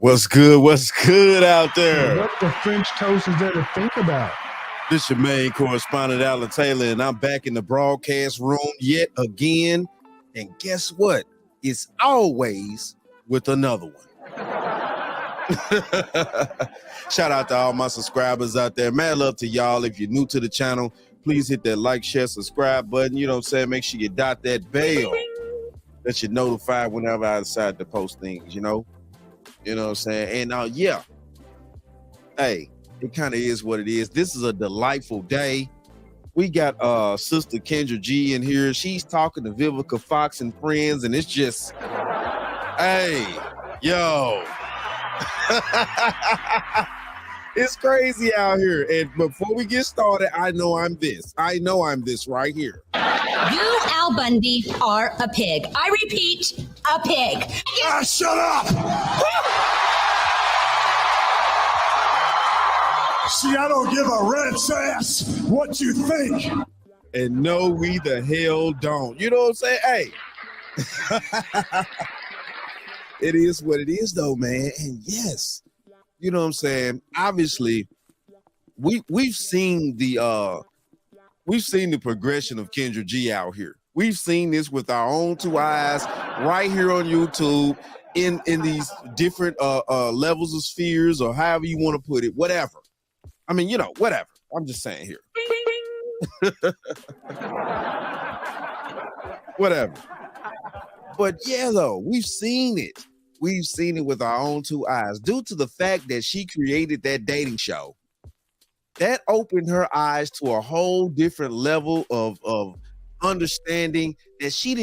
What's good? What's good out there? What the French toast is there to think about? This your main correspondent, Alan Taylor, and I'm back in the broadcast room yet again. And guess what? It's always with another one. Shout out to all my subscribers out there. Mad love to y'all. If you're new to the channel, please hit that like, share, subscribe button. You know what I'm saying? Make sure you dot that bell that you're notified whenever I decide to post things, you know? You know what I'm saying? And yeah, hey, it kind of is what it is. This is a delightful day. We got Sister Kendra G in here. She's talking to Vivica Fox and friends, and it's just, hey, yo. It's crazy out here. And before we get started, I know I'm this right here. You, Al Bundy, are a pig. I repeat, a pig. Shut up! See, I don't give a rat's ass what you think. And no, we the hell don't. You know what I'm saying? Hey. It is what it is, though, man. And yes, you know what I'm saying? Obviously, we've seen the progression of Kendra G out here. We've seen this with our own two eyes right here on YouTube in these different levels of spheres, or however you want to put it, whatever. I mean, you know, whatever. I'm just saying here. Whatever. But yeah, though, we've seen it. We've seen it with our own two eyes due to the fact that she created that dating show. That opened her eyes to a whole different level of understanding that she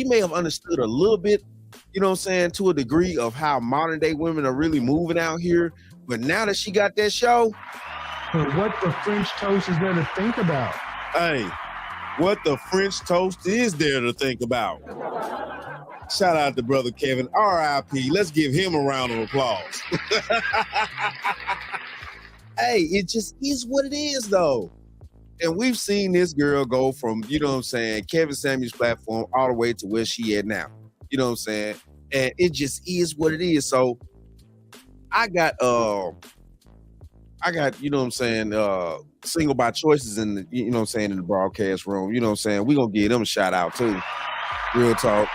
may have understood a little bit, you know what I'm saying, to a degree of how modern day women are really moving out here. But now that she got that show. But what the French toast is there to think about? Hey, what the French toast is there to think about? Shout out to brother Kevin, R.I.P. Let's give him a round of applause. Hey, it just is what it is, though. And we've seen this girl go from, you know what I'm saying, Kevin Samuels' platform all the way to where she at now. You know what I'm saying? And it just is what it is. So I got, you know what I'm saying, single by choices in the, you know what I'm saying, in the broadcast room. You know what I'm saying? We're going to give them a shout out too. Real talk.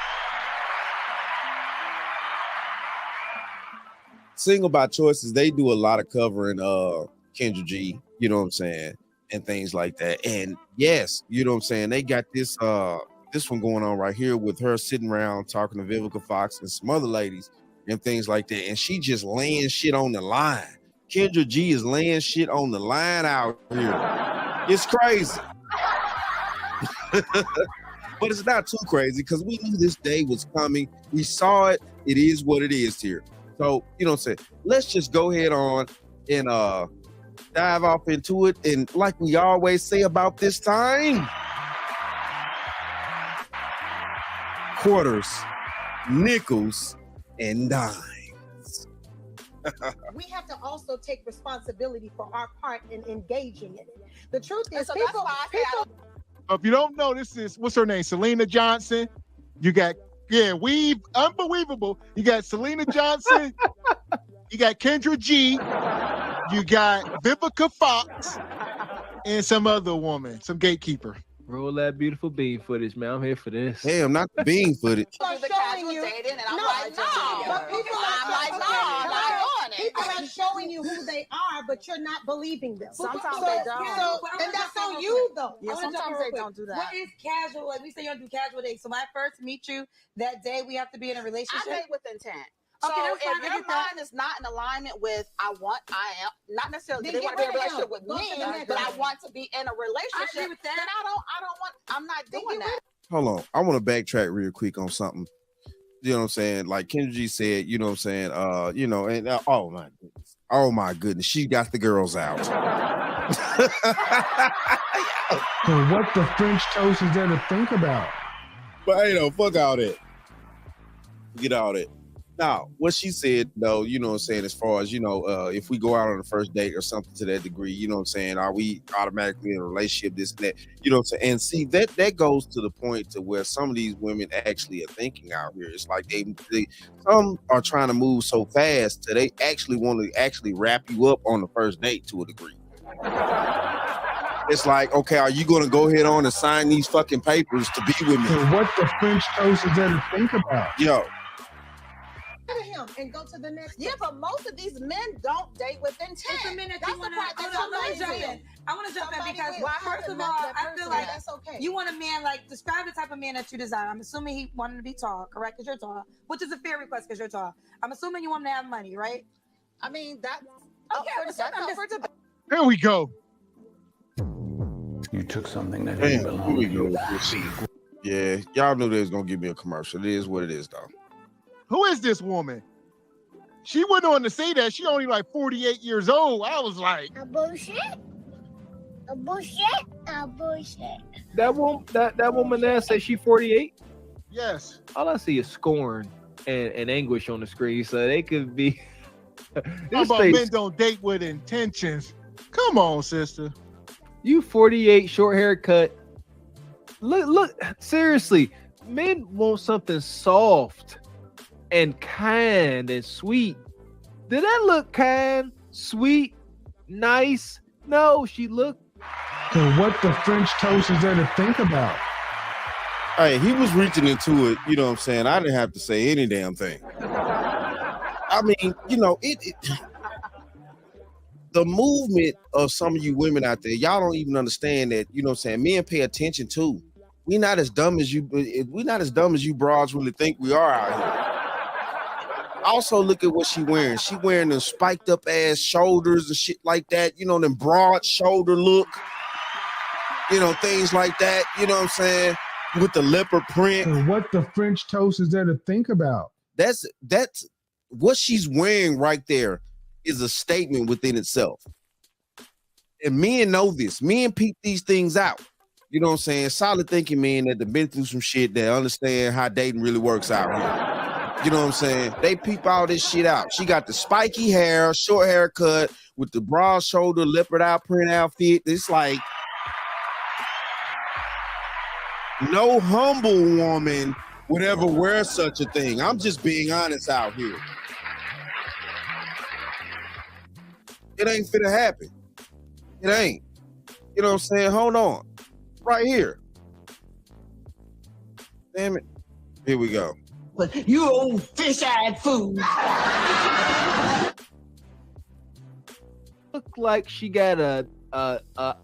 Single by choices, they do a lot of covering Kendra G, you know what I'm saying, and things like that. And yes, you know what I'm saying, they got this one going on right here with her sitting around talking to Vivica Fox and some other ladies and things like that. And she just laying shit on the line. Kendra G is laying shit on the line out here. It's crazy. But it's not too crazy because we knew this day was coming. We saw it. It is what it is here. So, you know what I'm saying? Let's just go ahead on and dive off into it. And like we always say about this time, quarters, nickels, and dimes. We have to also take responsibility for our part in engaging in it. The truth is, so people. If you don't know, this is, what's her name? Selena Johnson. You got, unbelievable. You got Selena Johnson. You got Kendra G. You got Vivica Fox. And some other woman, some gatekeeper. Roll that beautiful bean footage, man. I'm here for this. Damn, not the bean footage. People are showing you. People are showing you who they are, but you're not believing them. Sometimes they don't. And that's on you, though. Yeah, sometimes they don't do that. What is casual? Like we say, you don't do casual dates. So when I first meet you, that day we have to be in a relationship. I date with intent. So Okay, that's fine, if I your get that. mind is not in alignment with I am not necessarily Then they want get to be in a rid of him. relationship with Go to me, the next but I one. want to be in a relationship. I agree with that. Then I'm not doing that. Hold on. I want to backtrack real quick on something. You know what I'm saying? Like Kendra G said, you know what I'm saying? And oh my goodness, she got the girls out. So what the French toast is there to think about? But fuck all that. Get all that. Now, what she said, though, you know what I'm saying, as far as, if we go out on the first date or something to that degree, you know what I'm saying, are we automatically in a relationship, this and that, you know what I'm saying? And see, that goes to the point to where some of these women actually are thinking out here. It's like they some are trying to move so fast that they actually want to actually wrap you up on the first date to a degree. It's like, okay, are you going to go ahead on and sign these fucking papers to be with me? So what the French toast is there to think about? Yo. Him and go to the next. Yeah, but most of these men don't date with intent. It's the men that That's you the want part that's amazing. I want to jump in Somebody because will. first of Why all, have to I knock feel that like person? That's okay. you want a man describe the type of man that you desire. I'm assuming he wanted to be tall, correct? Because you're tall, which is a fair request because you're tall. I'm assuming you want him to have money, right? I mean, that's Here we go. You took something that Damn, didn't belong to here we you. go. Yeah, y'all knew they was gonna give me a commercial. It is what it is, though. Who is this woman? She went on to say that she only like 48 years old. I was like, A bullshit. A bullshit. A bullshit. That woman there say she 48. yes. All I see is scorn and anguish on the screen, so they could be. How This about face, men don't date with intentions? Come on, sister. you 48, short haircut. Look, seriously, men want something soft and kind and sweet. Did that look kind, sweet, nice? No, she looked. So what the French toast is there to think about? Hey, he was reaching into it, you know what I'm saying? I didn't have to say any damn thing. I mean, the movement of some of you women out there, y'all don't even understand that, you know what I'm saying? Men pay attention too. We're not as dumb as you broads really think we are out here. Also, look at what she wearing. She wearing them spiked up ass shoulders and shit like that, them broad shoulder look, things like that, you know what I'm saying? With the leopard print. So what the French toast is there to think about? That's what she's wearing right there is a statement within itself. And men know this. Men peep these things out. You know what I'm saying? Solid thinking men that have been through some shit that understand how dating really works out here. You know what I'm saying? They peep all this shit out. She got the spiky hair, short haircut with the broad shoulder, leopard out print outfit. It's like no humble woman would ever wear such a thing. I'm just being honest out here. It ain't finna happen. It ain't. You know what I'm saying? Hold on. Right here. Damn it. Here we go. But you old fish-eyed fool. Look like she got a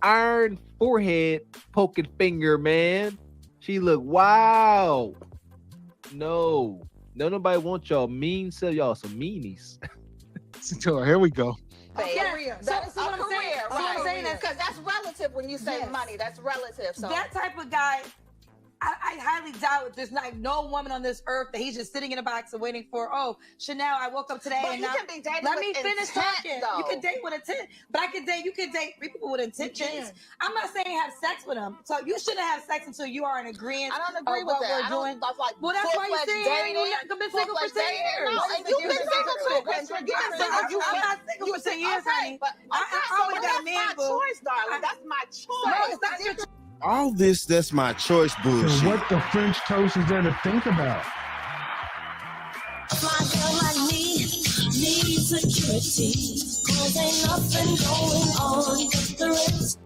iron forehead poking finger, man. She look wow. No, nobody wants y'all mean self. Y'all some meanies. So here we go. Career. That's what I'm saying. Career, What I'm right? saying is Because that's relative when you say money. That's relative. So that type of guy, I highly doubt there's like no woman on this earth that he's just sitting in a box and waiting for. Oh, Chanel, I woke up today But and you now can be dating let with me finish intent, talking. though. You can date with intent, but you can date people with intentions. I'm not saying have sex with them. So you shouldn't have sex until you are in agreement. I don't agree with what that. we're doing. Well, that's why you're saying you're not been single for 10 years. No, and you've been single too, Kendra. I'm not single for 10 years, honey. But I always got a man, that's my boo. choice, darling. That's my choice. No, it's not your choice. All this, that's my choice bullshit. So what the French toast is there to think about? My girl, I need security. 'Cause ain't nothing going on but the rest.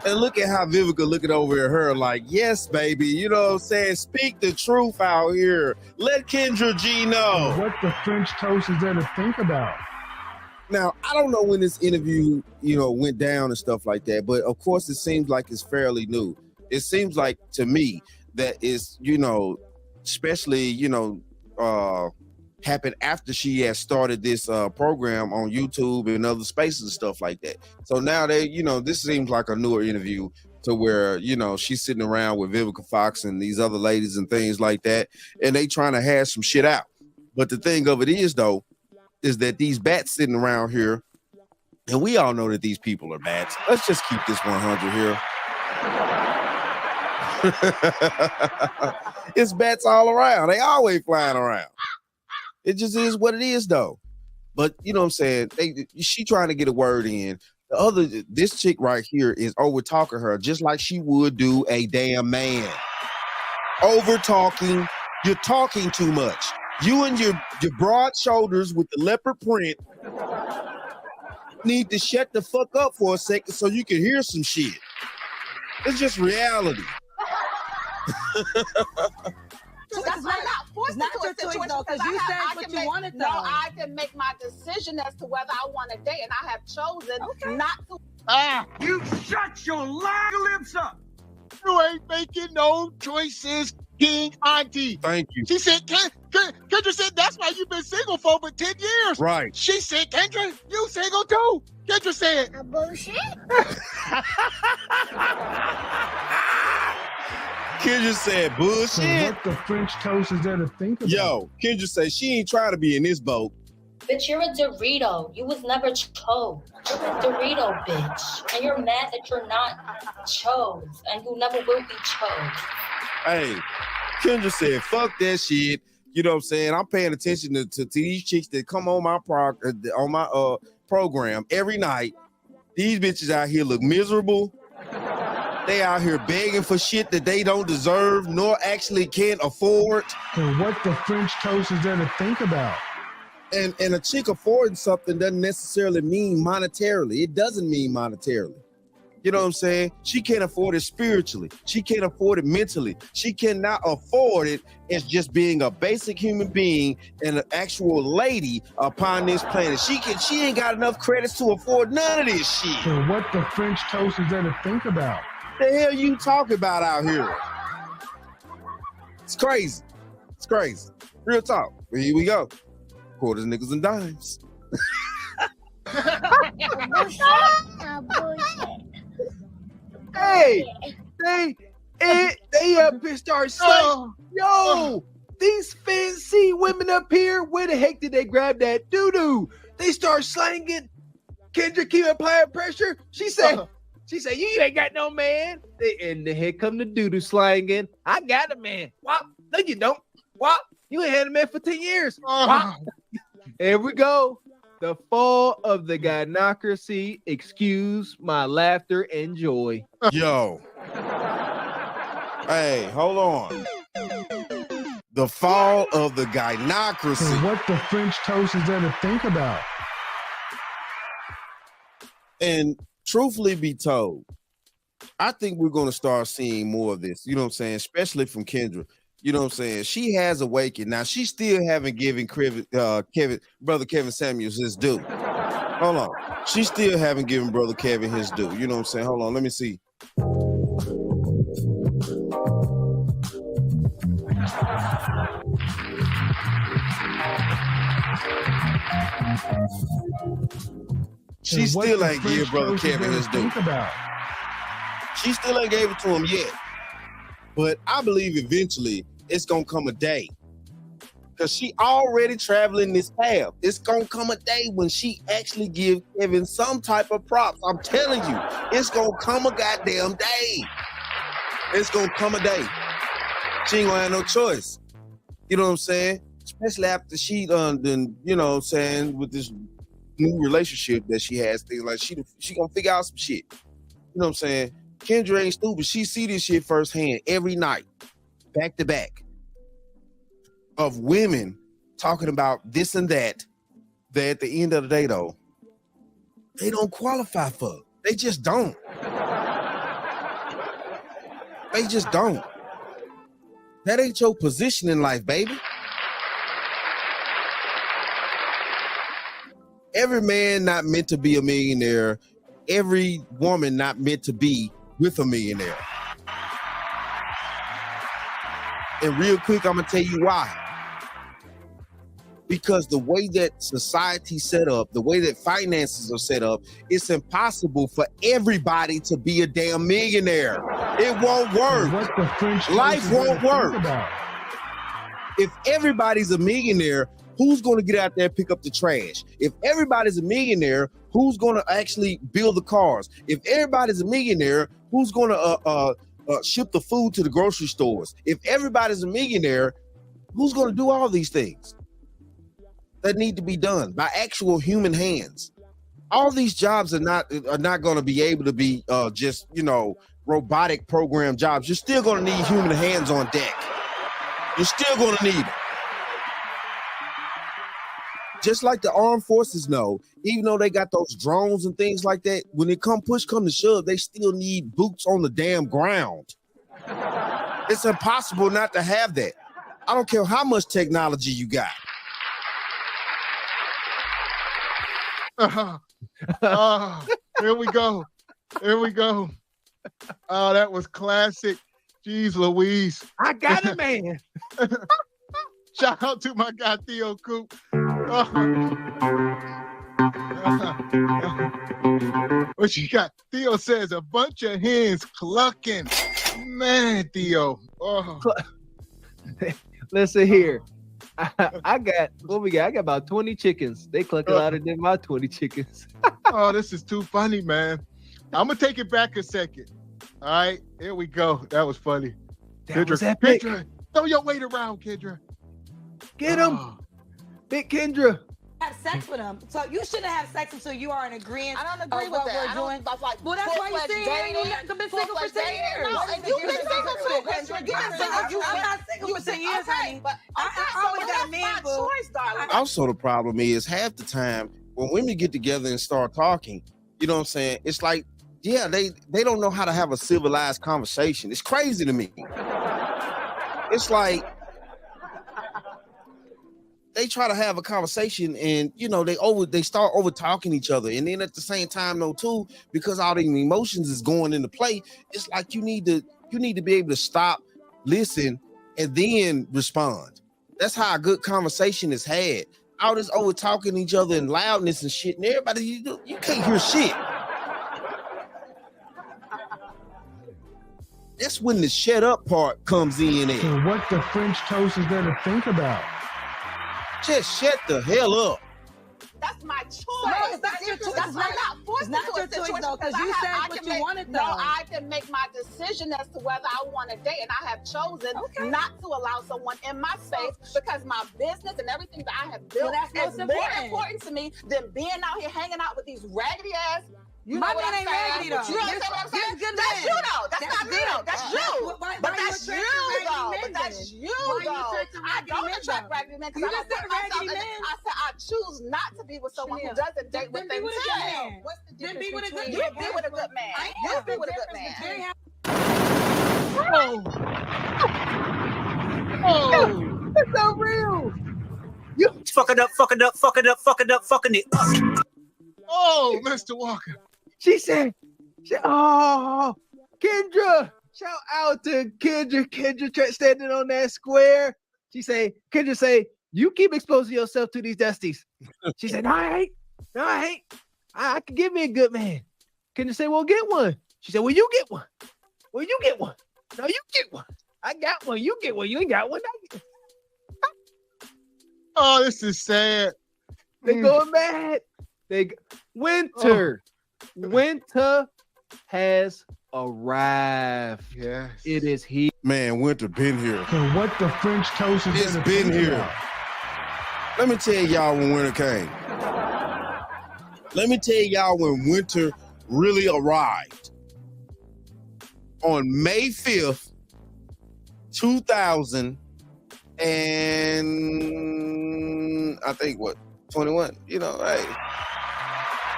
And look at how Vivica looking over at her like, yes, baby. You know what I'm saying? Speak the truth out here. Let Kendra G know. So what the French toast is there to think about? Now, I don't know when this interview, went down and stuff like that, but of course it seems like it's fairly new. It seems like to me that it's, especially, happened after she had started this program on YouTube and other spaces and stuff like that. So now they, this seems like a newer interview to where, she's sitting around with Vivica Fox and these other ladies and things like that, and they trying to hash some shit out. But the thing of it is, though, is that these bats sitting around here, and we all know that these people are bats. Let's just keep this 100 here. It's bats all around. They always flying around. It just is what it is, though. But you know what I'm saying? She trying to get a word in. This chick right here is over talking her just like she would do a damn man. Over talking. You're talking too much. You and your broad shoulders with the leopard print need to shut the fuck up for a second so you can hear some shit. It's just reality. That's why I'm not forced not into a your choice, situation though, 'cause you said what you wanted, No, though. I can make my decision as to whether I want to date, and I have chosen not to. You shut your lying lips up. You ain't making no choices, King Auntie. Thank you. She said, Kendra said, that's why you've been single for over 10 years. Right. She said, Kendra, you single too. Kendra said, bullshit. Kendra said So bullshit. what the French toast is there to think about? Yo, Kendra said she ain't trying to be in this boat. Bitch, you're a Dorito. You was never chose. You're a Dorito, bitch. And you're mad that you're not chose. And you never will be chose. Hey, Kendra said, fuck that shit. You know what I'm saying? I'm paying attention to these chicks that come on my program every night. These bitches out here look miserable. They out here begging for shit that they don't deserve nor actually can't afford. So what the French toast is there to think about? And a chick affording something doesn't necessarily mean monetarily. It doesn't mean monetarily. You know what I'm saying? She can't afford it spiritually. She can't afford it mentally. She cannot afford it as just being a basic human being and an actual lady upon this planet. She ain't got enough credits to afford none of this shit. So what the French toast is there to think about? The hell you talking about out here? It's crazy. It's crazy. Real talk. Here we go. Quarters, nickels, and dimes. Hey, they up here start slaying. Yo, these fancy women up here, where the heck did they grab that doo-doo? They start slanging. Kendra keep applying pressure. She said, you ain't got no man. And here come the doo-doo slanging. I got a man. Wop. No, you don't. Wop. You ain't had a man for 10 years. Wop. Here we go. The fall of the gynocracy. Excuse my laughter and joy. Yo. Hey, hold on. The fall of the So gynocracy. what the French toast is there to think about? And truthfully be told, I think we're going to start seeing more of this. You know what I'm saying? Especially from Kendra. You know what I'm saying? She has awakened. Now, she still haven't given Brother Kevin Samuels his due. Hold on. She still haven't given Brother Kevin his due. You know what I'm saying? Hold on. Let me see. She So what still the ain't give French Brother toast is Kevin there his to due. think about? She still ain't gave it to him yet. But I believe eventually it's going to come a day. Because she already traveling this path. It's going to come a day when she actually give Kevin some type of props. I'm telling you, it's going to come a goddamn day. It's going to come a day. She ain't going to have no choice. You know what I'm saying? Especially after she done, you know what I'm saying, with this new relationship that she has, things like she going to figure out some shit. You know what I'm saying? Kendra ain't stupid. She see this shit firsthand every night, back to back, of women talking about this and that at the end of the day, though, they don't qualify for. They just don't. They just don't. That ain't your position in life, baby. Every man not meant to be a millionaire. Every woman not meant to be with a millionaire. And real quick, I'm gonna tell you why. because the way that society's set up, the way that finances are set up, it's impossible for everybody to be a damn millionaire. It won't work. What the French Life won't work. If everybody's a millionaire, who's going to get out there and pick up the trash? If everybody's a millionaire, who's going to actually build the cars? If everybody's a millionaire, who's going to ship the food to the grocery stores? If everybody's a millionaire, who's going to do all these things that need to be done by actual human hands? All these jobs are not going to be able to be just, robotic program jobs. You're still going to need human hands on deck. You're still going to need it. Just like the armed forces know, even though they got those drones and things like that, when it push come to shove, they still need boots on the damn ground. It's impossible not to have that. I don't care how much technology you got. Here we go. Here we go. Oh, that was classic. Jeez Louise. I got it, man. Shout out to my guy Theo Coop. What you got? Theo says a bunch of hens clucking. Man, Theo. Oh. Listen here. I got what we got. I got about 20 chickens. They cluck louder than my 20 chickens. Oh, this is too funny, man. I'm gonna take it back a second. All right, here we go. That was funny. That was epic. Kendra, throw your weight around, Kendra. Get him, Big Kendra. Have sex with him. So you shouldn't have sex until you are in agreement. I don't agree with that. I don't, that's like, well, that's why you're saying you haven't been single for 10 years. No, and you've been single too, Kendra. I'm not single for 10 years, honey. But I always got a man, boo. Also, the problem is half the time when women get together and start talking, you know what I'm saying? It's like, yeah, they don't know how to have a civilized conversation. It's crazy to me. It's like they try to have a conversation and they start over talking each other, and then at the same time though too, because all the emotions is going into play, it's like you need to be able to stop, listen, and then respond. That's how a good conversation is had. All this over talking each other and loudness and shit, and everybody you can't hear shit. That's when the shut up part comes in. So what the French toast is there to think about? Just shut the hell up. That's my choice. No, it's not your choice. I'm not forced it's not into your a situation choice, though, because you said what you wanted, though. No, I can make my decision as to whether I want to date, and I have chosen not to allow someone in my space because my business and everything that I have built is more important to me than being out here hanging out with these raggedy ass. My man ain't raggedy though. You understand what I'm saying? That's you though. That's not me though. That's you. But that's you though. But that's you though. I don't attract raggedy men because I said I choose not to be with someone who doesn't date with them. What's the difference between you be with a good man? You be with a good man. Oh, that's so real. You fucking up. Oh, Mr. Walker. She said, oh, Kendra. Shout out to Kendra. Kendra standing on that square. Kendra say, you keep exposing yourself to these dusties. She said, no, I ain't. I can give me a good man. Kendra say, well, get one. She said, well, you get one. No, you get one. I got one. You get one. You ain't got one. Oh, this is sad. They going mad. Winter has arrived. Yes, it is here. Man, winter been here. So what the French toast is It's been here. About? Let me tell y'all when winter came. Let me tell y'all when winter really arrived. On May 5th, 2000 and I think 21, hey.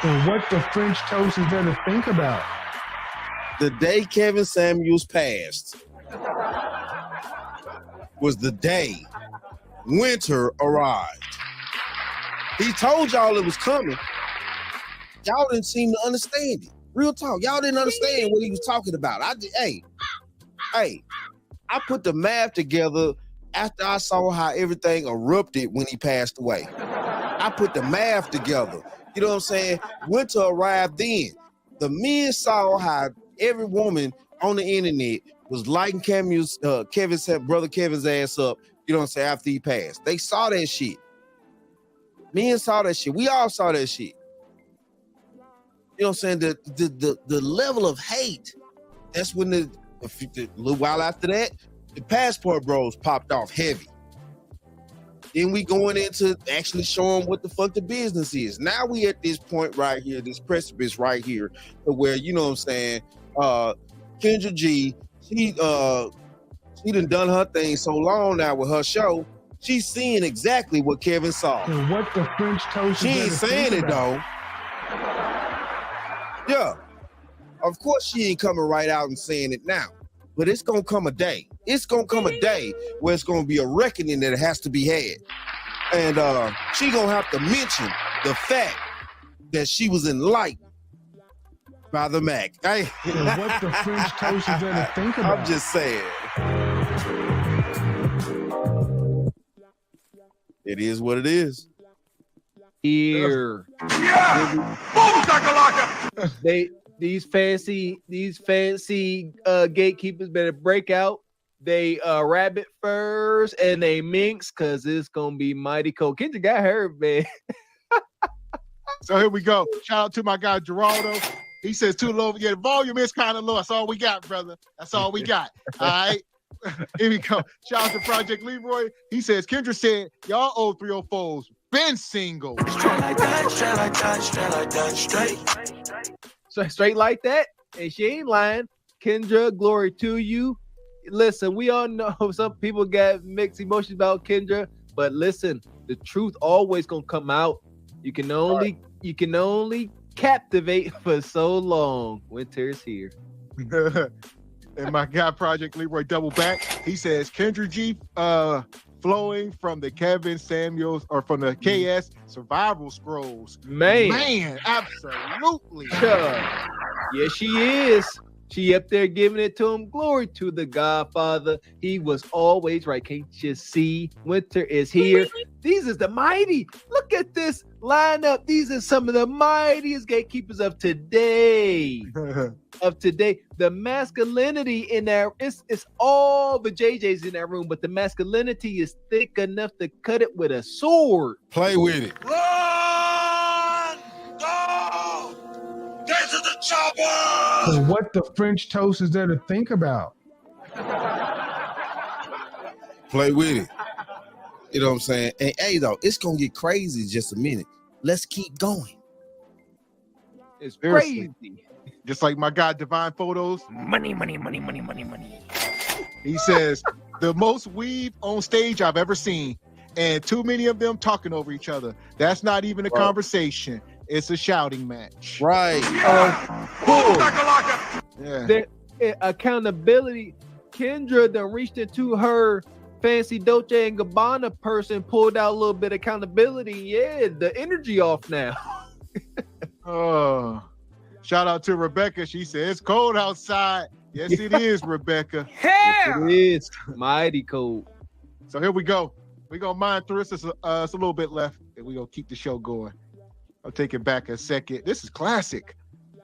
So what the French toast is there to think about? The day Kevin Samuels passed was the day winter arrived. He told y'all it was coming. Y'all didn't seem to understand it. Real talk. Y'all didn't understand what he was talking about. I put the math together after I saw how everything erupted when he passed away. I put the math together. You know what I'm saying? Winter arrived then. The men saw how every woman on the internet was lighting brother Kevin's ass up, you know what I'm saying, after he passed. They saw that shit. Men saw that shit. We all saw that shit. You know what I'm saying? The level of hate, that's when the little while after that, the passport bros popped off heavy. Then we going into actually showing what the fuck the business is. Now we at this point right here, this precipice right here, where, you know what I'm saying, Kendra G, she done her thing so long now with her show, she's seeing exactly what Kevin saw. And what the French toast She ain't is saying it though. Yeah. Of course she ain't coming right out and saying it now. But it's gonna come a day. It's gonna come a day where it's gonna be a reckoning that it has to be had. And she gonna have to mention the fact that she was enlightened by the Mac. Hey. And what the French toast is there to think about? I'm just saying. It is what it is. Here. Yeah! Boom, shakalaka! These fancy gatekeepers better break out they rabbit furs and they minks, cause it's gonna be mighty cold. Kendra got hurt, man. So here we go. Shout out to my guy Geraldo. He says too low. Yeah, the volume is kind of low. That's all we got, brother. That's all we got. All right. Here we go. Shout out to Project Leroy. He says, Kendra said, y'all old 304s been single. Straight like that, straight like that, straight like that, straight. So straight like that. And she ain't lying. Kendra, glory to you. Listen, we all know some people got mixed emotions about Kendra, but listen, the truth always gonna come out. You can only captivate for so long. Winter is here. And my guy Project Leroy double back. He says Kendra G flowing from the Kevin Samuels or from the KS survival scrolls. Man, absolutely. Yes, she is. She up there giving it to him. Glory to the Godfather. He was always right. Can't you see? Winter is here. These is the mighty. Look at this lineup. These are some of the mightiest gatekeepers of today. The masculinity in there, it's all the JJs in that room, but the masculinity is thick enough to cut it with a sword. Play with it. Run! Go! Get to the chopper! And what the French toast is there to think about? Play with it. You know what I'm saying? And hey, though, it's gonna get crazy in just a minute. Let's keep going. It's crazy. Just like my guy Divine Photos. Money, money, money, money, money, money. He says, the most weave on stage I've ever seen, and too many of them talking over each other. That's not even a conversation. It's a shouting match. Right. Yeah. Accountability. Kendra done reached into her fancy Dolce & Gabbana person, pulled out a little bit of accountability. Yeah, the energy off now. Oh, shout out to Rebecca. She said, it's cold outside. Yes, it is, Rebecca. Yes, it is. Mighty cold. So here we go. We're going to mine through this. It's a little bit left, and we're going to keep the show going. I'll take it back a second. This is classic.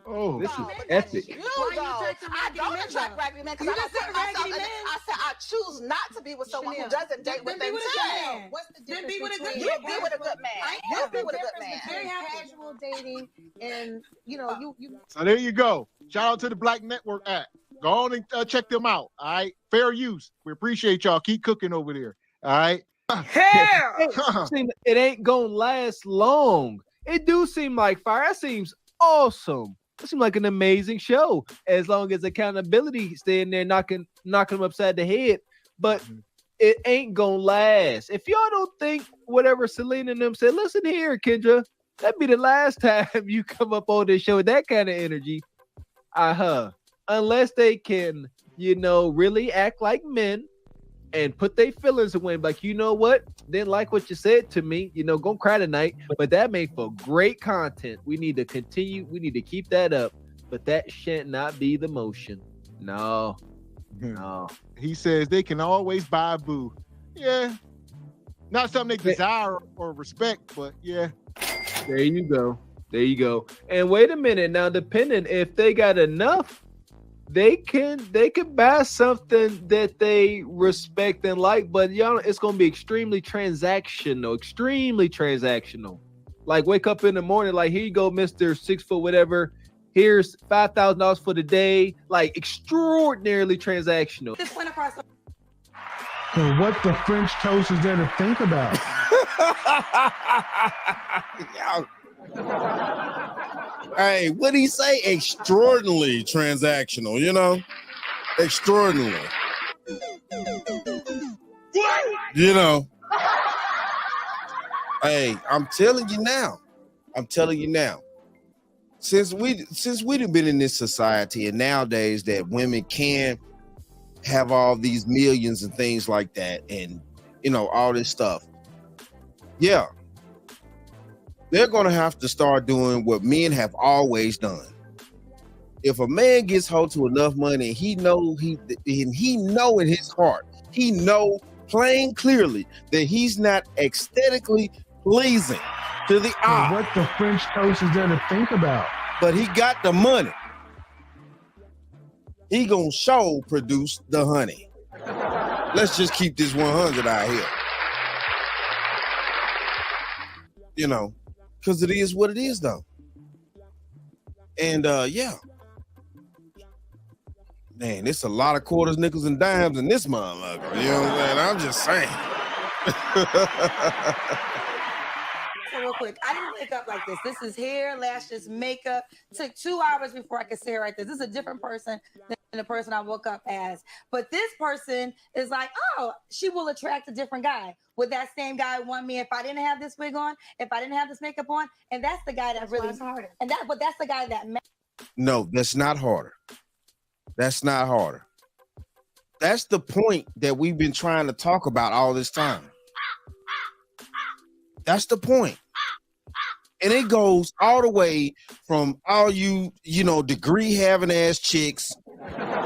Oh, this is epic. I don't attract raggedy men because I said I choose not to be with someone who doesn't date with their man. What's the difference You between be with a good man. You be with a good man. Very casual dating and you. So there you go. Shout out to the Black Network app. Go on and check them out. All right. Fair use. We appreciate y'all. Keep cooking over there. All right. It ain't gonna last long. It do seem like fire. That seems awesome. It seems like an amazing show as long as accountability staying there knocking them upside the head. But it ain't gonna last. If y'all don't think whatever Selena and them said, listen here, Kendra, that'd be the last time you come up on this show with that kind of energy. Unless they can, really act like men and put their feelings away, like, you know what? Didn't like what you said to me, gonna cry tonight. But that made for great content. We need to continue. We need to keep that up. But that shan't not be the motion. No. He says they can always buy a boo. Yeah. Not something they desire or respect, but yeah. There you go. There you go. And wait a minute now, depending if they got enough, they can buy something that they respect and like, but y'all, it's gonna be extremely transactional. Like wake up in the morning, like here you go, Mr. 6 foot whatever. Here's $5,000 for the day. Like extraordinarily transactional. This went across. So what the French toast is there to think about? Hey, what did he say? Extraordinarily transactional, you know? Extraordinarily. You know. Hey, I'm telling you now. Since we've been in this society, and nowadays that women can have all these millions and things like that, and you know, all this stuff. Yeah. They're gonna have to start doing what men have always done. If a man gets hold to enough money, and he know in his heart, he know plain clearly that he's not aesthetically pleasing to the eye. So what the French toast is there to think about? But he got the money. He gonna show produce the honey. Let's just keep this 100 out here. You know, because it is what it is, though. And yeah. Man, it's a lot of quarters, nickels, and dimes in this motherfucker. You know what I'm saying? I'm just saying. So real quick, I didn't wake up like this. This is hair, lashes, makeup. Took 2 hours before I could say it right there. This is a different person than the person I woke up as. But this person is like, oh, she will attract a different guy. Would that same guy want me if I didn't have this wig on, if I didn't have this makeup on? And that's the guy that really harder. And that's the guy that No, that's not harder. That's not harder. That's the point that we've been trying to talk about all this time. That's the point. And it goes all the way from all you know, degree having ass chicks,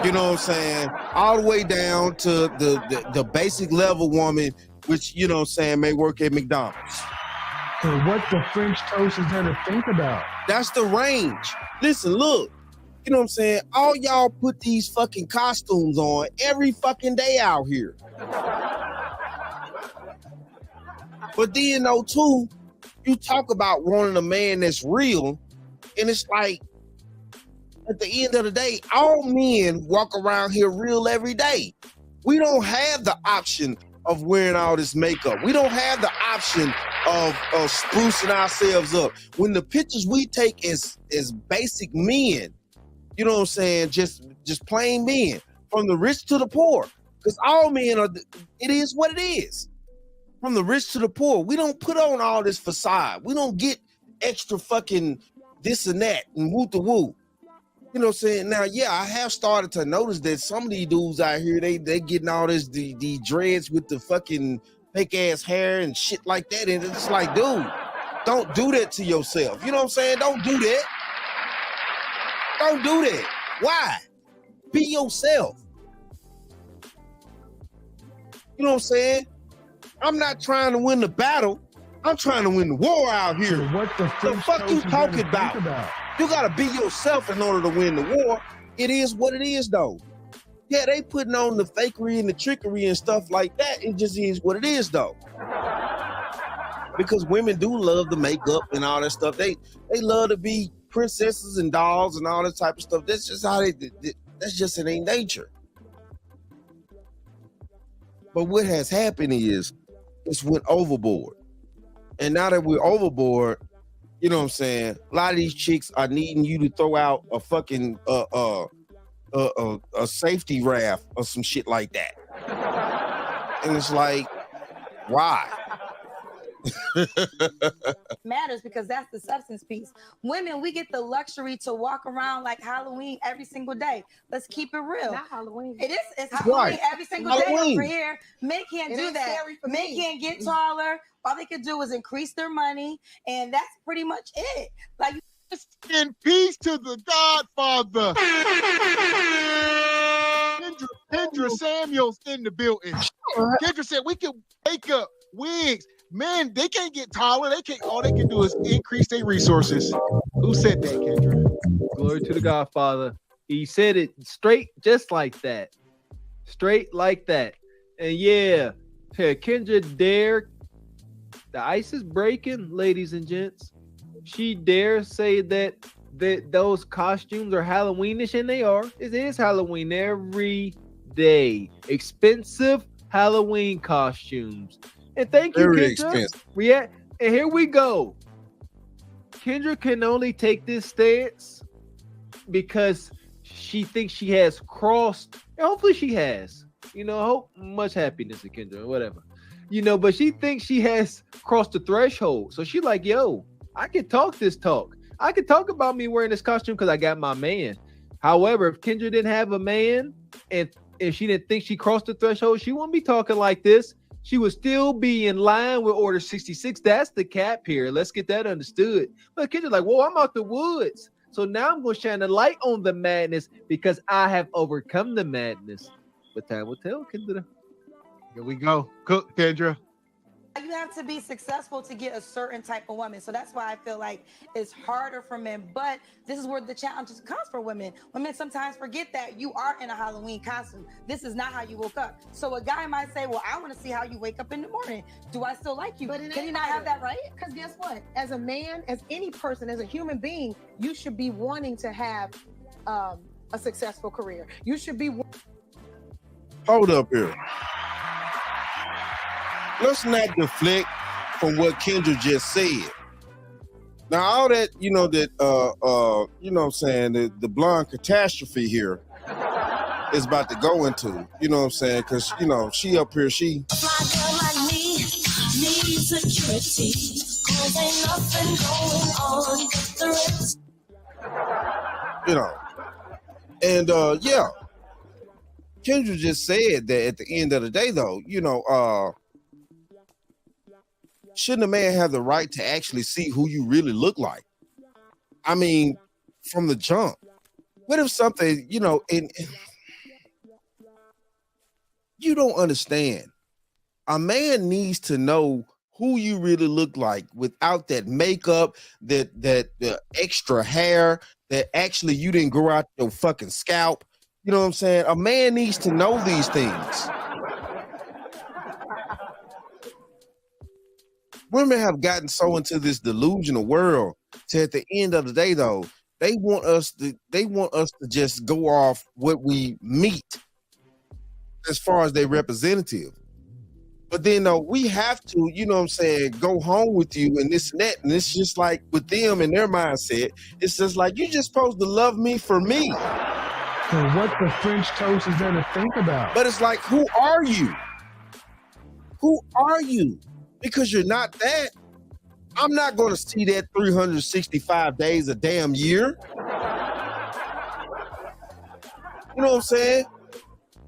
you know what I'm saying, all the way down to the basic level woman, which, you know what I'm saying, may work at McDonald's. So what the French toast is there to think about? That's the range. Listen, look, you know what I'm saying? All y'all put these fucking costumes on every fucking day out here. But then, though, too, you talk about wanting a man that's real, and it's like, at the end of the day, all men walk around here real every day. We don't have the option of wearing all this makeup. We don't have the option of sprucing ourselves up. When the pictures we take as basic men, you know what I'm saying, just plain men, from the rich to the poor, because all men are, it is what it is. From the rich to the poor, we don't put on all this facade. We don't get extra fucking this and that and woo to woo. You know what I'm saying? Now, yeah, I have started to notice that some of these dudes out here, they getting all this, the dreads with the fucking fake ass hair and shit like that. And it's like, dude, don't do that to yourself. You know what I'm saying? Don't do that. Don't do that. Why? Be yourself. You know what I'm saying? I'm not trying to win the battle. I'm trying to win the war out here. So what the fuck you talking about? You gotta be yourself in order to win the war. It is what it is, though. Yeah, they putting on the fakery and the trickery and stuff like that. It just is what it is, though. Because women do love the makeup and all that stuff. They love to be princesses and dolls and all that type of stuff. That's just how that's just in their nature. But what has happened is it's went overboard. And now that we're overboard, you know what I'm saying, a lot of these chicks are needing you to throw out a fucking a safety raft or some shit like that. And it's like, why? matters, because that's the substance piece. Women, we get the luxury to walk around like Halloween every single day. Let's keep it real. Not Halloween. It is. It's Halloween every single day over here. Men can't It do ain't that. scary for Men me. can't get taller. All they can do is increase their money, and that's pretty much it. Like, in peace to the Godfather. Kendra Kendra Samuels in the building. Kendra said we can make up wigs. Men, they can't get taller. They can't. All they can do is increase their resources. Who said that, Kendra? Glory to the Godfather. He said it straight, just like that. Straight like that. And yeah, Kendra dare. The ice is breaking, ladies and gents. She dares say that those costumes are Halloweenish, and they are. It is Halloween every day. Expensive Halloween costumes. And thank you, Very Kendra. expensive. And here we go. Kendra can only take this stance because she thinks she has crossed. And hopefully she has. You know, hope much happiness to Kendra, whatever. You know, but she thinks she has crossed the threshold. So she like, yo, I can talk this talk. I can talk about me wearing this costume because I got my man. However, if Kendra didn't have a man and if she didn't think she crossed the threshold, she wouldn't be talking like this. She would still be in line with Order 66. That's the cap here. Let's get that understood. But Kendra's like, whoa, I'm out the woods. So now I'm going to shine a light on the madness because I have overcome the madness. But time will tell, Kendra. Here we go. Cook, Kendra. You have to be successful to get a certain type of woman. So that's why I feel like it's harder for men. But this is where the challenge comes for women. Women sometimes forget that you are in a Halloween costume. This is not how you woke up. So a guy might say, well, I want to see how you wake up in the morning. Do I still like you? But can you not have that right? Because guess what? As a man, as any person, as a human being, you should be wanting to have a successful career. You should be. Hold up here. Let's not deflect from what Kendra just said. Now, all that, you know, that, you know what I'm saying, the blonde catastrophe here is about to go into, you know what I'm saying, because, you know, she up here, she. Need security, 'cause ain't nothing going on but the rest. You know, and, yeah, Kendra just said that at the end of the day, though, you know, shouldn't a man have the right to actually see who you really look like? I mean, from the jump. What if something, you know, and you don't understand? A man needs to know who you really look like without that makeup, that extra hair, that actually you didn't grow out your fucking scalp. You know what I'm saying? A man needs to know these things. Women have gotten so into this delusional world to at the end of the day, though, they want us to just go off what we meet as far as their representative. But then though, we have to, you know what I'm saying, go home with you and this and that. And it's just like with them and their mindset, it's just like you're just supposed to love me for me. So what the French toast is there to think about? But it's like, who are you? Who are you? Because you're not that. I'm not going to see that 365 days a damn year. You know what I'm saying?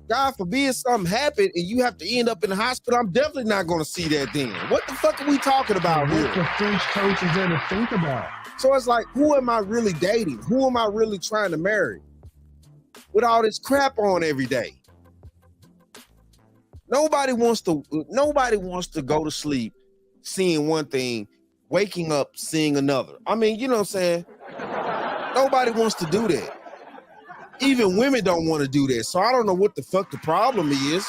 God forbid something happened and you have to end up in the hospital. I'm definitely not going to see that then. What the fuck are we talking about here? What the French toast is there to think about? So it's like, who am I really dating? Who am I really trying to marry? With all this crap on every day. Nobody wants to go to sleep seeing one thing, waking up seeing another. I mean, you know what I'm saying? Nobody wants to do that. Even women don't want to do that. So I don't know what the fuck the problem is.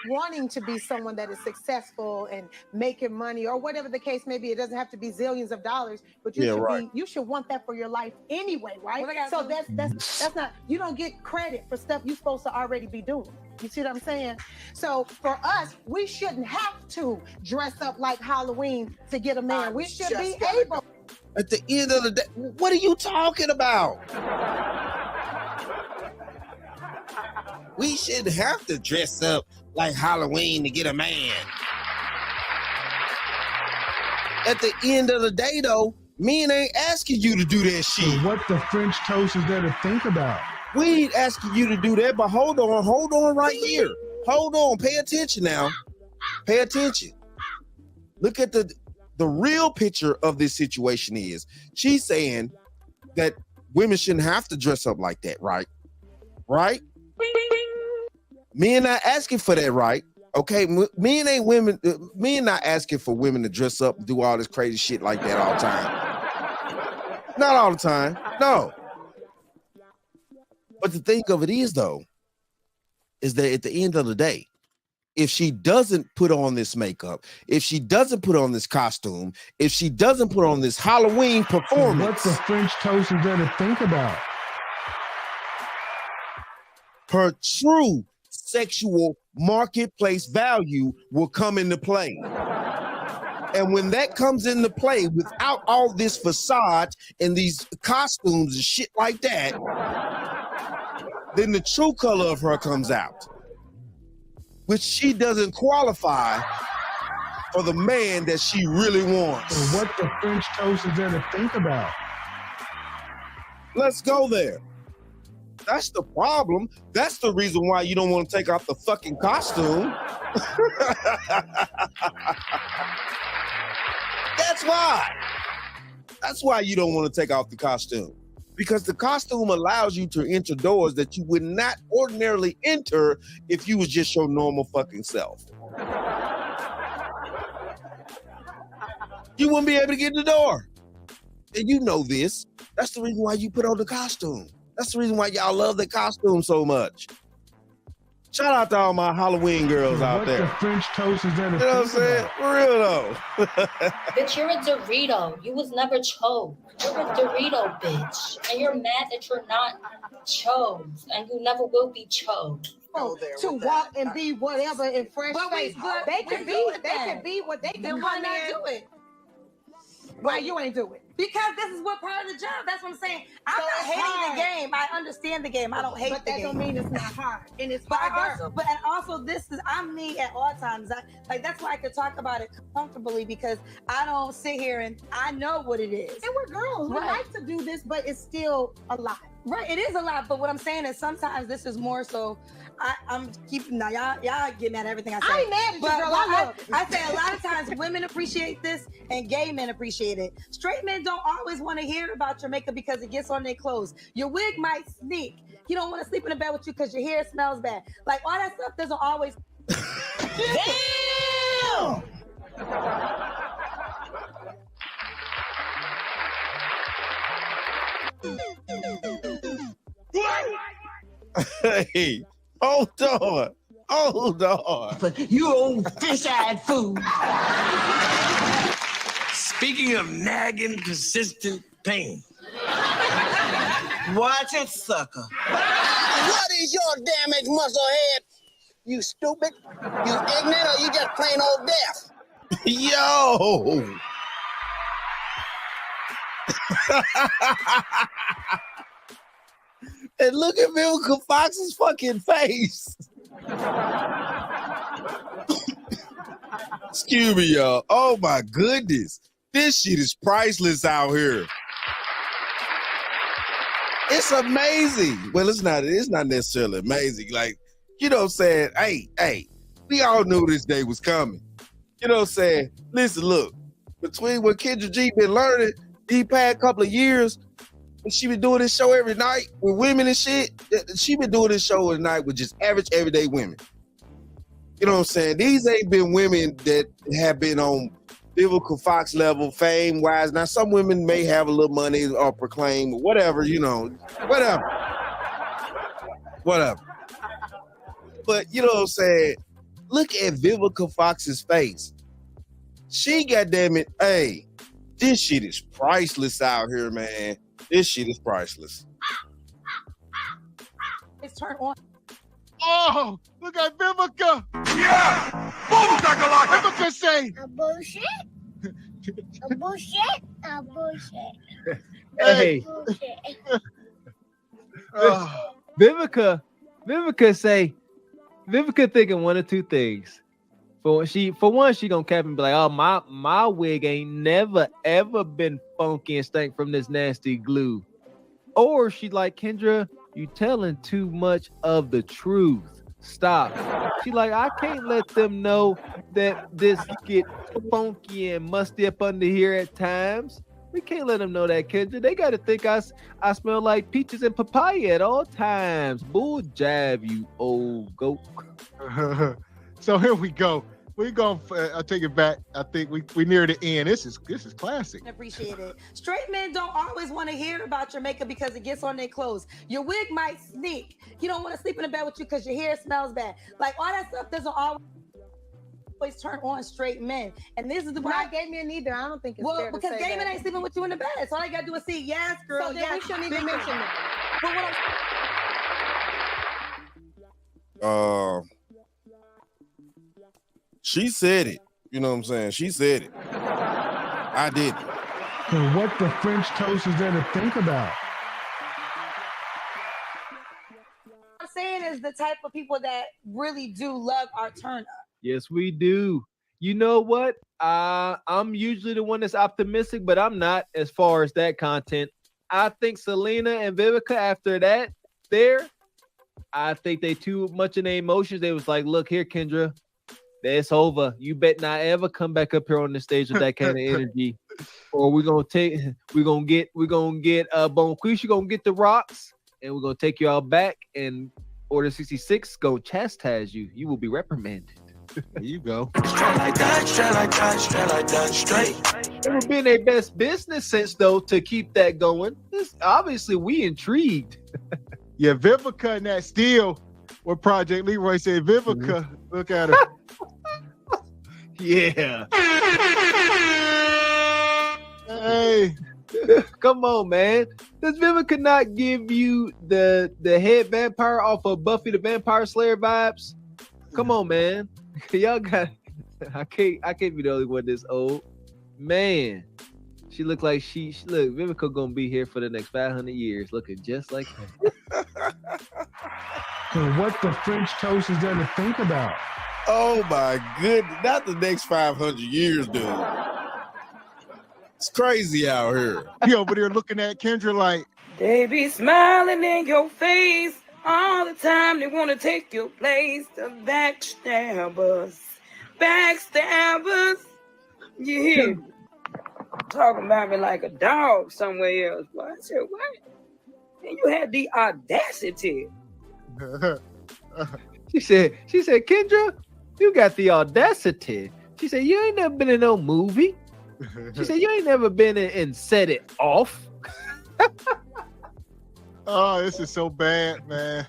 Wanting to be someone that is successful and making money or whatever the case may be. It doesn't have to be zillions of dollars, but you should want that for your life anyway, right? So that's not, you don't get credit for stuff you're supposed to already be doing. You see what I'm saying? So for us, we shouldn't have to dress up like Halloween to get a man. We should be able. At the end of the day, what are you talking about? We shouldn't have to dress up like Halloween to get a man. At the end of the day, though, men ain't asking you to do that shit. So what the French toast is there to think about? We ain't asking you to do that, but hold on right here. Hold on, pay attention now. Pay attention. Look at the real picture of this situation is she's saying that women shouldn't have to dress up like that, right? right? Men not asking for that, right? Okay, men ain't women. Men not asking for women to dress up and do all this crazy shit like that all the time. Not all the time, no. But the thing of it is, though, is that at the end of the day, if she doesn't put on this makeup, if she doesn't put on this costume, if she doesn't put on this Halloween performance, what the French toast is there to think about? Her true sexual marketplace value will come into play. And when that comes into play without all this facade and these costumes and shit like that, then the true color of her comes out, which she doesn't qualify for the man that she really wants. So what the French toast is there to think about? Let's go there. That's the problem. That's the reason why you don't want to take off the fucking costume. That's why. That's why you don't want to take off the costume. Because the costume allows you to enter doors that you would not ordinarily enter if you was just your normal fucking self. You wouldn't be able to get in the door. And you know this. That's the reason why you put on the costume. That's the reason why y'all love the costume so much. Shout out to all my Halloween girls out there. What the French toast is there to You know what I'm think saying? about? For real though. Bitch, you're a Dorito. You was never chose. You're a Dorito, bitch. And you're mad that you're not chose. And you never will be chose. To walk and be whatever in fresh face. They can be what they can. Then why not do it? Why you ain't do it? Because this is what part of the job. That's what I'm saying. I'm So not it's hating hard. the game. I understand the game. I don't hate But the that game. don't mean it's not hard. And it's But harder. also, this is I'm me at all times. That's why I could talk about it comfortably because I don't sit here and I know what it is. And we're girls. We like to do this, but it's still a lot. Right, it is a lot. But what I'm saying is sometimes this is more so. I'm keeping now. Y'all get mad at everything I say. I ain't mad at you, girl. I love you. I say a lot of times women appreciate this and gay men appreciate it. Straight men don't always want to hear about your makeup because it gets on their clothes. Your wig might sneak. You don't want to sleep in the bed with you because your hair smells bad. Like all that stuff doesn't always. Damn! Hey, hold on. You old fish-eyed fool. Speaking of nagging, persistent pain. Watch it, sucker. What is your damaged muscle head? You stupid? You ignorant or you just plain old deaf? Yo! And look at Vivica Fox's fucking face. Excuse me, y'all. Oh my goodness. This shit is priceless out here. It's amazing. Well, it's not necessarily amazing. Like, you know what I'm saying? Hey, we all knew this day was coming. You know what I'm saying? Listen, look, between what Kendra G been learning these past couple of years, and she been doing this show every night with women and shit, she been doing this show every night with just average, everyday women. You know what I'm saying? These ain't been women that have been on Vivica Fox level, fame-wise. Now, some women may have a little money or proclaim, or whatever, you know, whatever. But, you know what I'm saying? Look at Vivica Fox's face. She, goddammit, hey, this shit is priceless out here, man. This shit is priceless. It's turned on. Oh, look at Vivica. Yeah! Boom, Dakalaka! Vivica say. A bullshit? A bullshit? A bullshit. Hey, Bullshit. Vivica thinking one of two things. For one, she gonna cap and be like, "Oh, my wig ain't never ever been funky and stank from this nasty glue," or she like, Kendra, you telling too much of the truth. Stop. She like, I can't let them know that this get funky and musty up under here at times. We can't let them know that, Kendra. They got to think I smell like peaches and papaya at all times. Bull jab, you old goat. So here we go. We're going to I'll take it back. I think we near the end. This is classic. Appreciate it. Straight men don't always want to hear about your makeup because it gets on their clothes. Your wig might sneak. You don't want to sleep in the bed with you because your hair smells bad. Like all that stuff doesn't always turn on straight men. And this is the not gay men either. I don't think it's fair to because say gay men that. ain't sleeping with you in the bed. So all you gotta do is see, yes, girl, So then yes. we shouldn't even mention that. But what she said it. You know what I'm saying? She said it. I didn't. So what the French toast is there to think about? I'm saying is the type of people that really do love our turn up. Yes, we do. You know what? I'm usually the one that's optimistic, but I'm not as far as that content. I think Selena and Vivica, after that, I think they too much in their emotions. They was like, look here, Kendra, that's over. You bet not ever come back up here on the stage with that kind of energy. Or we're gonna get Bonquisha gonna get the rocks, and we're gonna take you all back, and Order 66 gonna chastise you. You will be reprimanded. There you go. Straight like that, straight like that, straight like that, straight. It would be in their best business sense, though, to keep that going. Obviously, we intrigued. Yeah, Vivica and that steal. What Project Leroy said, Vivica, look at her. Yeah. Hey. Come on, man. Does Vivica not give you the head vampire off of Buffy the Vampire Slayer vibes? Come on, man. Y'all got I can't be the only one this old. Man. She look like she look, Vivica gonna be here for the next 500 years, looking just like her. So what the French toast is there to think about? Oh my goodness. Not the next 500 years, dude. It's crazy out here. He over there looking at Kendra like, they be smiling in your face all the time. They want to take your place. The backstabbers. You hear me? Talking about me like a dog somewhere else. Boy, I said, what? And you had the audacity. She said, Kendra, you got the audacity. She said, you ain't never been in no movie. She said, you ain't never been in Set It Off. oh, this is so bad, man.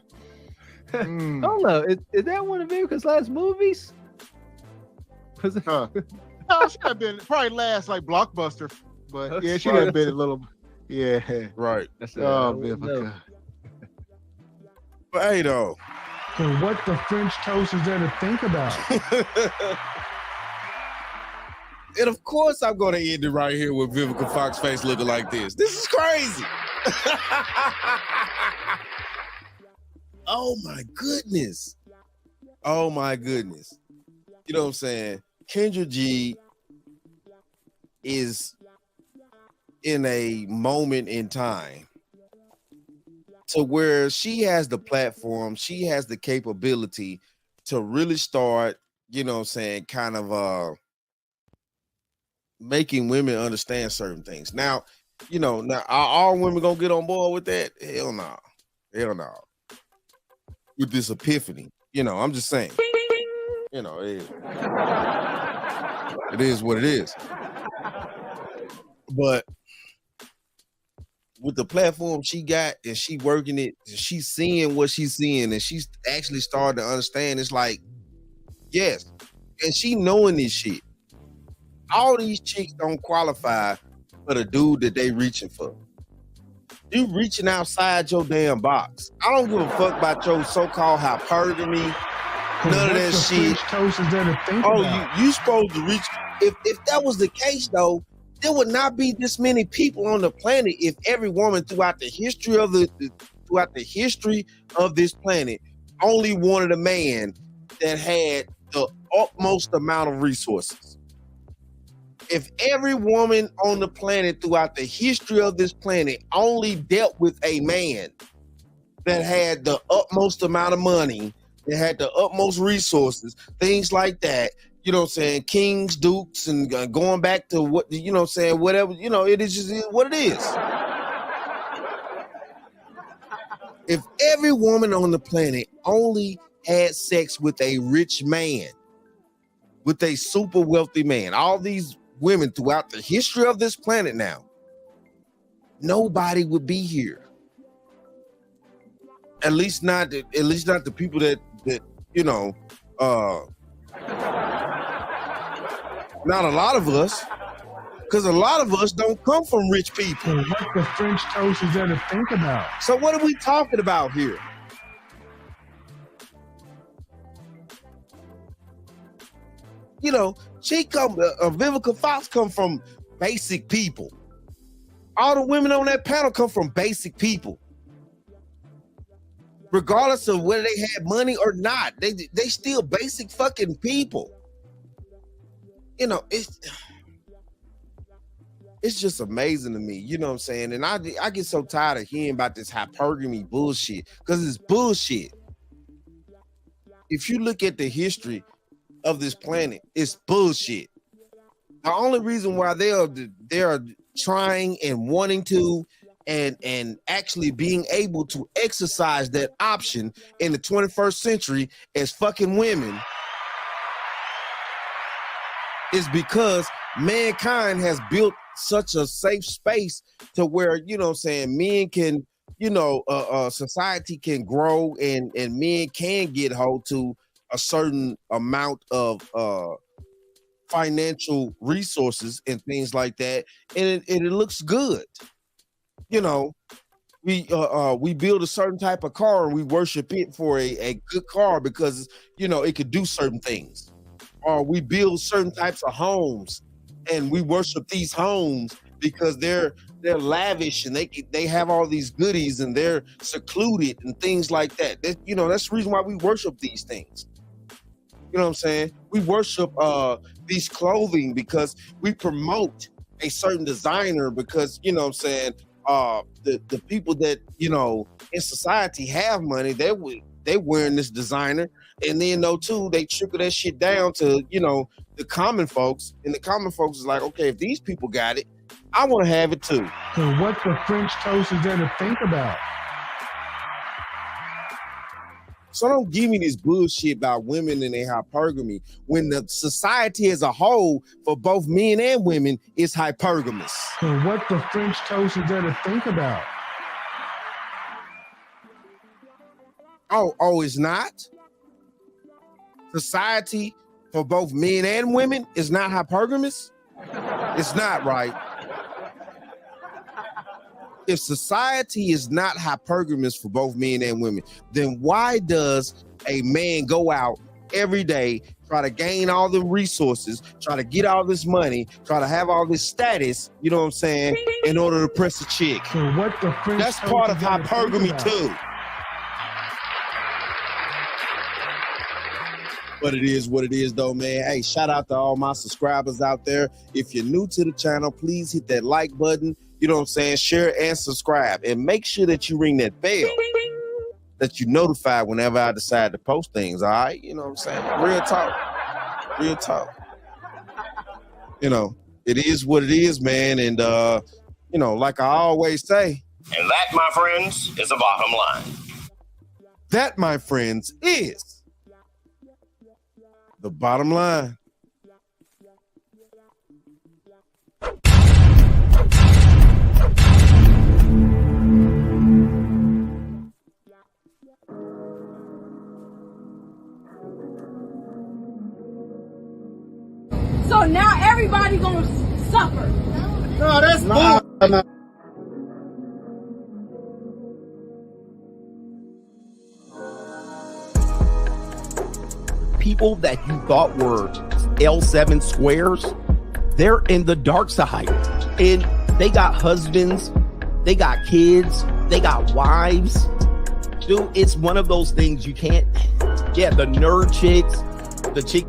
Hold up. Is that one of Vivica's last movies? No, she have been probably last like Blockbuster, but yeah, she have been a little, yeah, right. Oh, Vivica. But hey, though. So what the French toast is there to think about? And of course, I'm going to end it right here with Vivica Fox face looking like this. This is crazy. Oh my goodness. Oh my goodness. You know what I'm saying? Kendra G is in a moment in time to where she has the platform, she has the capability to really start, you know what I'm saying, kind of making women understand certain things. Now, you know, now are all women gonna get on board with that? Hell no. Hell no. With this epiphany, you know, I'm just saying. You know, it is what it is. But with the platform she got and she working it, she's seeing what she's seeing, and she's actually starting to understand. It's like, yes, and she knowing this shit. All these chicks don't qualify for the dude that they reaching for. You reaching outside your damn box. I don't give a fuck about your so-called hypergamy. None of that shit. Toast is there to think about? You supposed to reach. If that was the case, though, there would not be this many people on the planet if every woman throughout the history of this planet only wanted a man that had the utmost amount of resources. If every woman on the planet throughout the history of this planet only dealt with a man that had the utmost amount of money, that had the utmost resources, things like that, you know what I'm saying, kings, dukes, and going back to what, you know what I'm saying, whatever, you know, it is just what it is. If every woman on the planet only had sex with a rich man, with a super wealthy man, all these women throughout the history of this planet now, nobody would be here. At least not the people that you know, not a lot of us, because a lot of us don't come from rich people. What the French toast is there to think about? So what are we talking about here? You know, Vivica Fox come from basic people. All the women on that panel come from basic people. Regardless of whether they had money or not, they still basic fucking people. You know, it's just amazing to me, you know what I'm saying? And I get so tired of hearing about this hypergamy bullshit, because it's bullshit. If you look at the history of this planet, it's bullshit. The only reason why they are trying and wanting to and actually being able to exercise that option in the 21st century as fucking women is because mankind has built such a safe space to where, you know what I'm saying, men can, you know, society can grow and men can get hold to a certain amount of financial resources and things like that, and it looks good. You know, we build a certain type of car and we worship it for a good car because, you know, it could do certain things. Or we build certain types of homes and we worship these homes because they're lavish and they have all these goodies and they're secluded and things like that. You know, that's the reason why we worship these things. You know what I'm saying? We worship these clothing because we promote a certain designer because, you know what I'm saying, the people that, you know, in society have money, they wearing this designer, and then too, they trickle that shit down to, you know, the common folks, and the common folks is like, okay, if these people got it, I want to have it too. So what the French toast is there to think about? So don't give me this bullshit about women and their hypergamy when the society as a whole for both men and women is hypergamous. So what the French toast is there to think about? Oh, it's not? Society for both men and women is not hypergamous? It's not, right? If society is not hypergamous for both men and women, then why does a man go out every day, try to gain all the resources, try to get all this money, try to have all this status, you know what I'm saying, in order to press a chick? So what the French That's part of hypergamy too. But it is what it is though, man. Hey, shout out to all my subscribers out there. If you're new to the channel, please hit that like button. You know what I'm saying? Share and subscribe. And make sure that you ring that bell, that you notify whenever I decide to post things, all right? You know what I'm saying? Real talk. Real talk. You know, it is what it is, man. And, you know, like I always say. And that, my friends, is the bottom line. That, my friends, is the bottom line. So now everybody gonna suffer. No, that's bull. People that you thought were L7 squares, they're in the dark side. And they got husbands, they got kids, they got wives. Dude, it's one of those things you can't, yeah, the nerd chicks, the chick.